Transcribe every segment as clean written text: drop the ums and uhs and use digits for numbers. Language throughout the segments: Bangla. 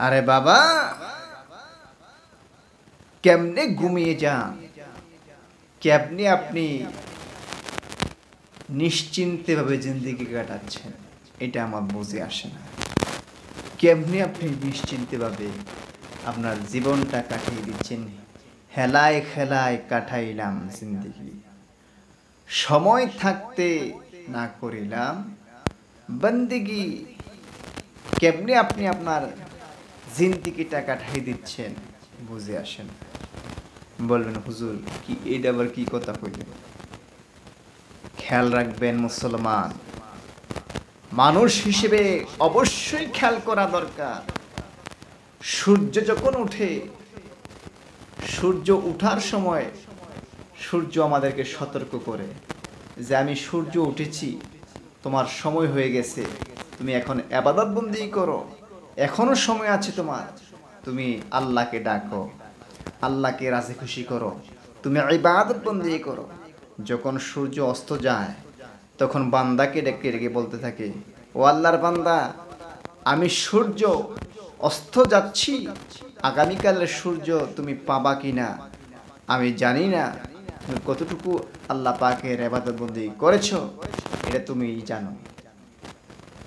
আরে বাবা, কেমনে ঘুমিয়ে যান, কেমনে আপনি নিশ্চিন্তে ভাবে জিন্দেগি কাটাচ্ছেন, এটা আমার বুঝে আসে না। কেমনে আপনি নিশ্চিন্তে ভাবে আপনার জীবনটা কাটিয়ে দিচ্ছেন। হেলায় খেলায় কাটাইলাম জিন্দেগি, সময় থাকতে না করিলাম বন্দেগি। কেমনে আপনি আপনার জিন্দেগিটা কাটাই দিচ্ছেন বুঝে আসেন। বলবেন হুজুর কি এটা আবার কি কথা কইলেন? খেয়াল রাখবেন মুসলমান, মানুষ হিসেবে অবশ্যই খেয়াল করা দরকার। সূর্য যখন ওঠে, সূর্য উঠার সময় সূর্য আমাদেরকে সতর্ক করে যে আমি সূর্য উঠেছি, তোমার সময় হয়ে গেছে, তুমি এখন ইবাদত বন্দেগী করো, এখনো সময় আছে তোমার, তুমি আল্লাহকে ডাকো, আল্লাহকে রাজি খুশি করো, তুমি ইবাদত বন্দেগী করো। যখন সূর্য অস্ত যায় তখন বান্দাকে ডেকে ডেকে বলতে থাকে, ও আল্লাহর বান্দা, আমি সূর্য অস্ত যাচ্ছি, আগামীকালের সূর্য তুমি পাবা কিনা আমি জানি না, তুমি কতটুকু আল্লাহ পাকের ইবাদত বন্দেগী করেছো এটা তুমিই জানো।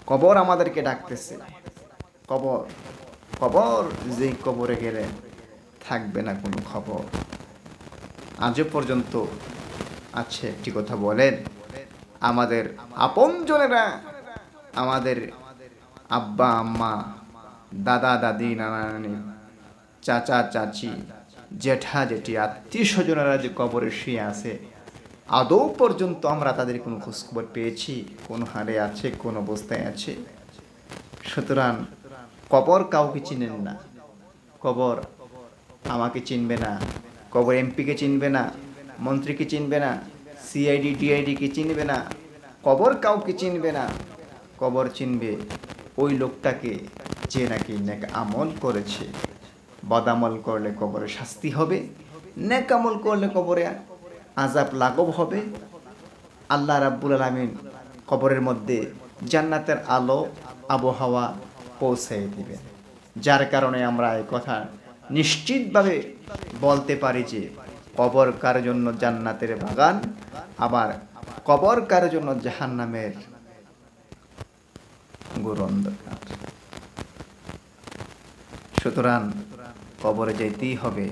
কবর আমাদেরকে ডাকতেছে। কবর, কবর যেই কবরে গেলে থাকবে না কোনো খবর। আজও পর্যন্ত আছে একটি কথা বলেন, আমাদের আপনজনেরা, আমাদের আব্বা আম্মা, দাদা দাদি, নানা নানি, চাচা চাচি, জেঠা জেঠি, আত্মীয় স্বজনেরা যে কবরে শুয়ে আছে, আদৌ পর্যন্ত আমরা তাদের কোনো খোঁজখবর পেয়েছি, কোন হারে আছে, কোন অবস্থায় আছে? সুতরাং কবর কাউকে চিনেন না, কবর আমাকে চিনবে না, কবর এমপিকে চিনবে না, মন্ত্রীকে চিনবে না, সিআইডি ডিআইডিকে চিনবে না, কবর কাউকে চিনবে না। কবর চিনবে ওই লোকটাকে যে নাকি নেক আমল করেছে। বদামল করলে কবরে শাস্তি হবে, নেক আমল করলে কবরে আযাব লাঘব হবে। আল্লাহ রাব্বুল আলামিন কবরের মধ্যে জান্নাতের আলো আবহাওয়া পৌঁছে দিবেন, যার কারণে আমরা এই কথা নিশ্চিতভাবে বলতে পারি যে কবর কার জন্য জান্নাতের বাগান, আবার কবর কার জন্য জাহান্নামের ঘোর অন্ধকার। সুতরাং কবরে যাইতেই হবে,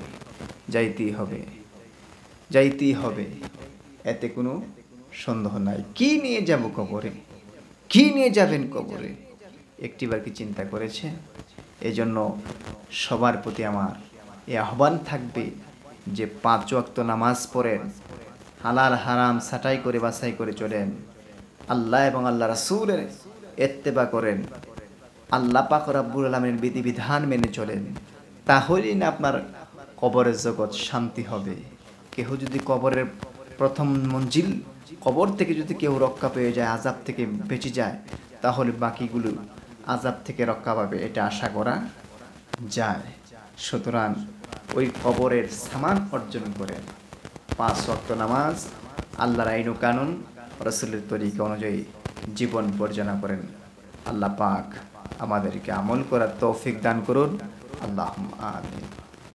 যাইতেই হবে, যাইতেই হবে, এতে কোনো সন্দেহ নাই। কি নিয়ে যাব কবরে, কি নিয়ে যাবেন কবরে, একটিবার কি চিন্তা করেছে? এজন্য সবার প্রতি আমার এই আহ্বান থাকবে যে 5 ওয়াক্ত নামাজ পড়েন, হালাল হারাম ছাঁটাই করে বাছাই করে চলেন, আল্লাহ এবং আল্লাহ রাসূলের ইত্তেবা করেন, আল্লাহ পাক রব্বুল আলামিনের বিধিবিধান মেনে চলেন, তাহলেই না আপনার কবরের জগৎ শান্তি হবে। কেহ যদি কবরের প্রথম মঞ্জিল, কবর থেকে যদি কেউ রক্ষা পেয়ে যায়, আযাব থেকে বেঁচে যায়, তাহলে বাকিগুলো আযাব থেকে রক্ষা পাবে, এটা আশা করা যায়। সুতরাং ওই কবরের সামান অর্জন করেন, 5 ওয়াক্ত নামাজ, আল্লাহর আইন ও কানুন, রাসূলের তরিকা অনুযায়ী জীবন পরিচালনা করেন। আল্লাহ পাক আমাদেরকে আমল করার তৌফিক দান করুন। আল্লাহুম্মা আমিন।